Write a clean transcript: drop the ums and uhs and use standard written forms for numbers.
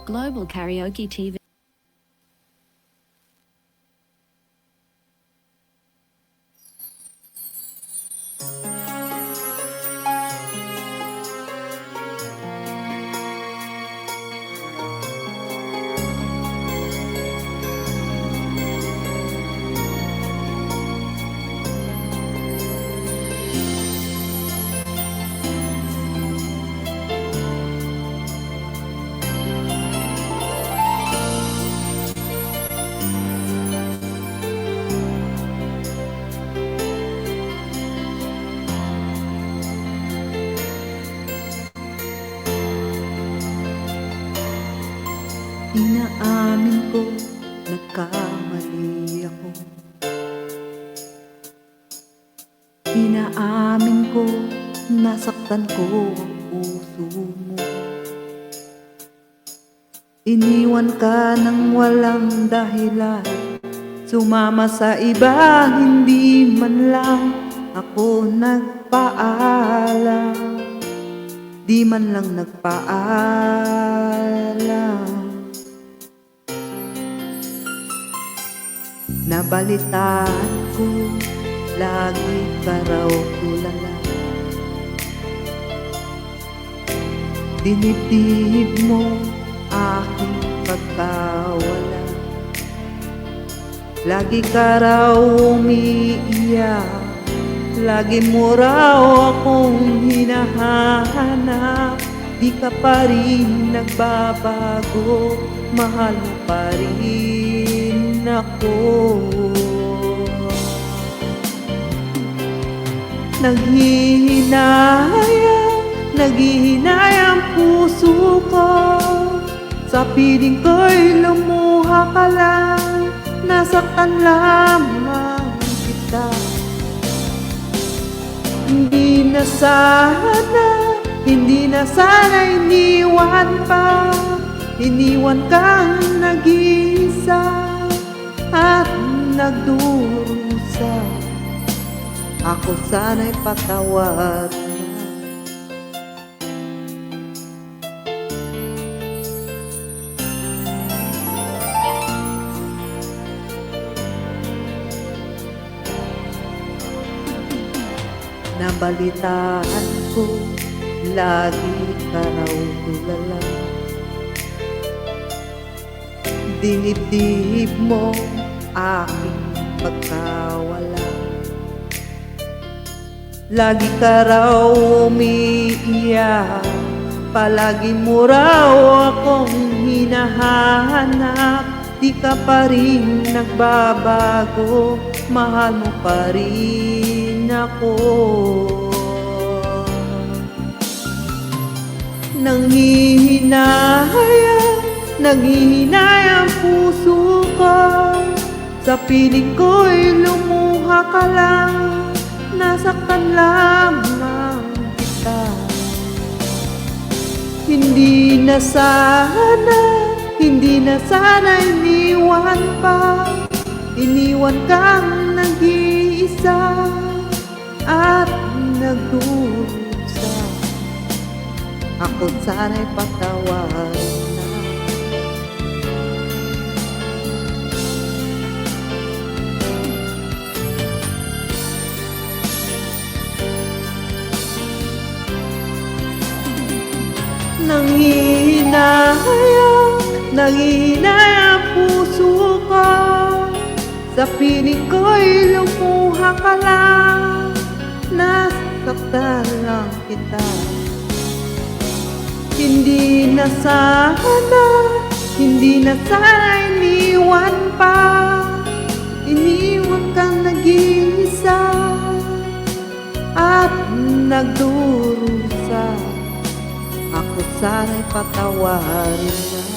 Global Karaoke TV. Inaamin ko, nagkamali ako. Inaamin ko, nasaktan ko ang puso mo. Iniwan ka ng walang dahilan, sumama sa iba, hindi man lang ako nagpaalam. Di man lang nagpaalam. Nabalitaan ko, lagi ka raw tulala. Dinibdib mo aking pagkawala. Lagi ka raw umiiyak, lagi mo raw akong hinahanap. Di ka pa rin nagbabago, mahal mo pa rin ako. Naghihinayang puso ko. Sa piling ko'y lumuha ka lang, nasaktan lamang kita. Hindi na sana iniwan pa. Iniwan kang nag-iisa at nagdurusa. Ako sana'y patawad na. Nabalitaan ko, lagi ka raw tulala. Dinibdib mo aking pagkawala. Lagi ka raw umiiyak, palagi mo raw akong hinahanap. Di ka pa rin nagbabago, mahal mo pa rin ako. Nanghihinayang puso ko. Sa piling ko'y lumuha ka lang, nasaktan lamang kita. Hindi na sana iniwan pa. Iniwan kang nag-iisa at nagdurusa. Ako sana'y patawarin na. Nanghihinayang puso ko. Sa piling ko'y lumuha ka lang, nasaktan lang kita. Hindi na sana iniwan pa. Iniwan kang nag-iisa at nagdurusa. Ako sana'y patawarin na.